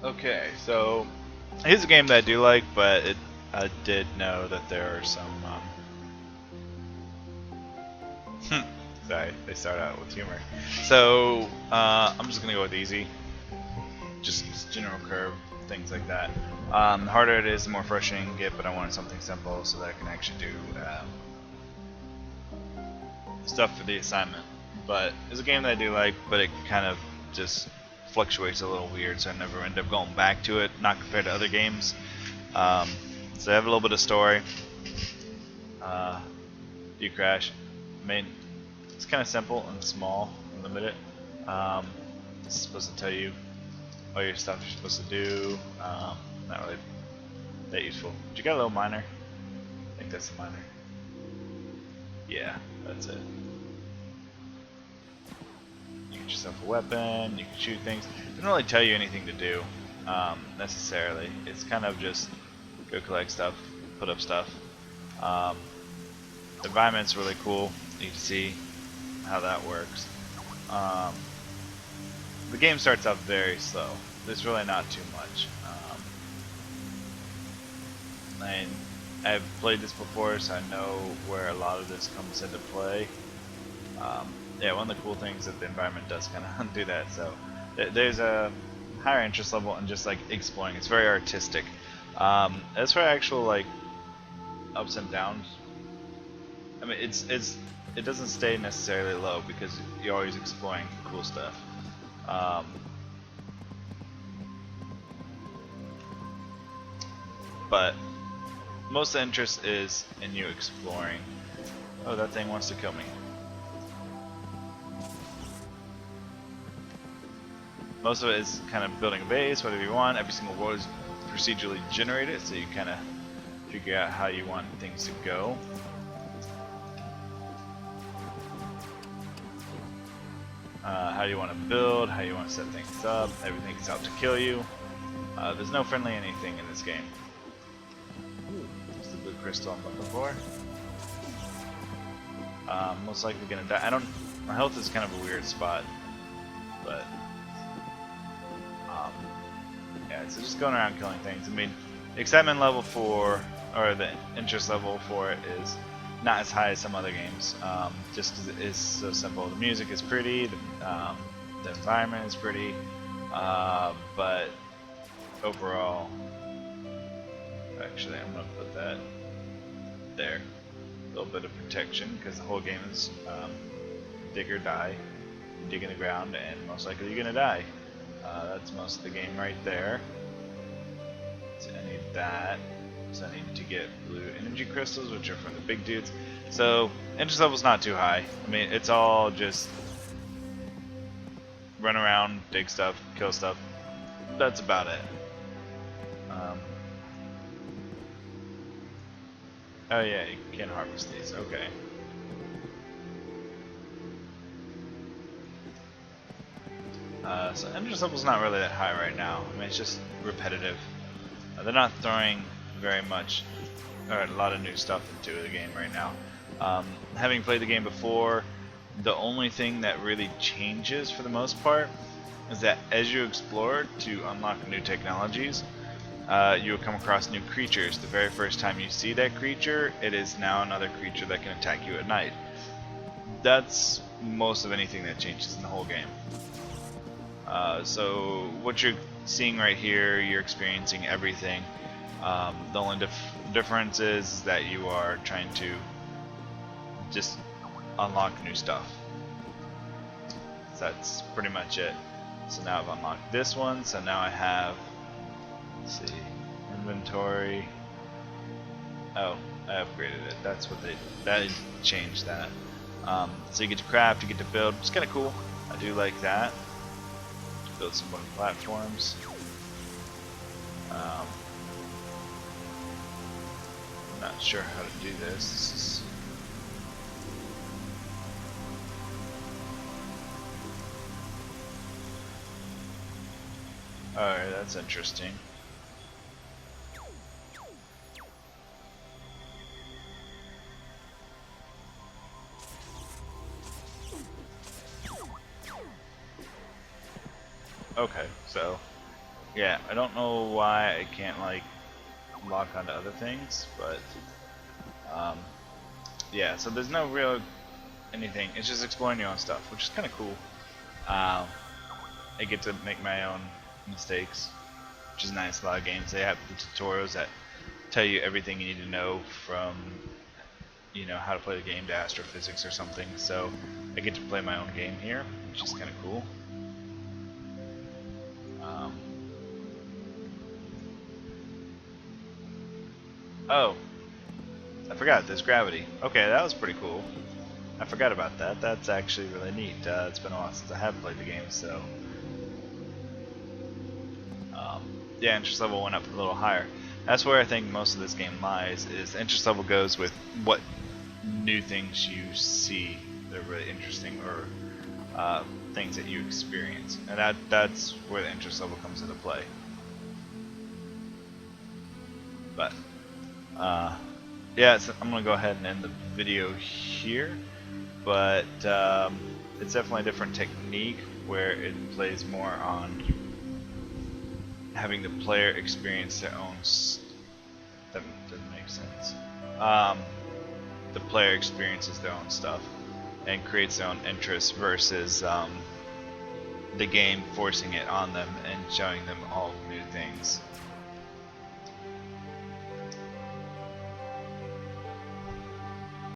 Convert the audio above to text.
Okay, so here's a game that I do like, but I did know that there are some. Sorry, they start out with humor. So I'm just gonna go with easy, just general curve, things like that. The harder it is, the more frustrating you get. But I wanted something simple so that I can actually do stuff for the assignment. But it's a game that I do like, but it kind of just fluctuates a little weird, so I never end up going back to it. Not compared to other games. Um, so I have a little bit of story. Do you crash? I mean, it's kind of simple and small and limited. It's supposed to tell you all your stuff you're supposed to do. Not really that useful. But you got a little miner. I think that's the miner. Yeah, that's it. You get yourself a weapon. You can shoot things. It doesn't really tell you anything to do necessarily. It's kind of just go collect stuff, put up stuff. The environment's really cool. You can see how that works. The game starts out very slow. There's really not too much. And I've played this before, so I know where a lot of this comes into play. Yeah, one of the cool things is that the environment does kind of do that. So there's a higher interest level in just like exploring. It's very artistic. As for actual like ups and downs, I mean it doesn't stay necessarily low because you're always exploring cool stuff. But most of the interest is in you exploring. Oh, that thing wants to kill me. Most of it is kind of building a base, whatever you want. Every single world is procedurally generated, so you kind of figure out how you want things to go. How you want to build, how you want to set things up. Everything's out to kill you. There's no friendly anything in this game. Ooh, that's the blue crystal I'm looking for. Most likely gonna die. My health is kind of a weird spot, but yeah. So just going around killing things. I mean, the excitement level or the interest level for it is not as high as some other games, just because it is so simple. The music is pretty, the environment is pretty, but overall, actually, I'm gonna put that there. A little bit of protection because the whole game is dig or die. You dig in the ground, and most likely you're gonna die. That's most of the game right there. So I need that. So I need to get blue energy crystals, which are from the big dudes. So interest level's not too high. I mean, it's all just run around, dig stuff, kill stuff. That's about it. Oh yeah, you can harvest these. Okay. So interest level's not really that high right now. I mean, it's just repetitive. They're not throwing very much or a lot of new stuff into the game right now. Having played the game before, the only thing that really changes for the most part is that as you explore to unlock new technologies, you will come across new creatures. The very first time you see that creature, it is now another creature that can attack you at night. That's most of anything that changes in the whole game. So what you're seeing right here, you're experiencing everything. The only difference is that you are trying to just unlock new stuff. So that's pretty much it. So now I've unlocked this one, so now I have, let's see, inventory. Oh, I upgraded it. That's what that changed that. So you get to craft, you get to build. It's kind of cool. I do like that. Build some wooden platforms. I'm not sure how to do this. Alright, that's interesting. Okay, so yeah, I don't know why I can't like lock onto other things, but yeah. So there's no real anything. It's just exploring your own stuff, which is kind of cool. Um, I get to make my own mistakes, which is nice. A lot of games they have the tutorials that tell you everything you need to know from how to play the game to astrophysics or something. So I get to play my own game here, which is kind of cool. Um, oh, I forgot. There's gravity. Okay, that was pretty cool. I forgot about that. That's actually really neat. It's been a while since I have played the game, so yeah, interest level went up a little higher. That's where I think most of this game lies. Is interest level goes with what new things you see that are really interesting, or things that you experience, and that's where the interest level comes into play. But yeah, so I'm gonna go ahead and end the video here. But it's definitely a different technique where it plays more on having the player experience their own. That doesn't make sense. The player experiences their own stuff and creates their own interests versus the game forcing it on them and showing them all new things.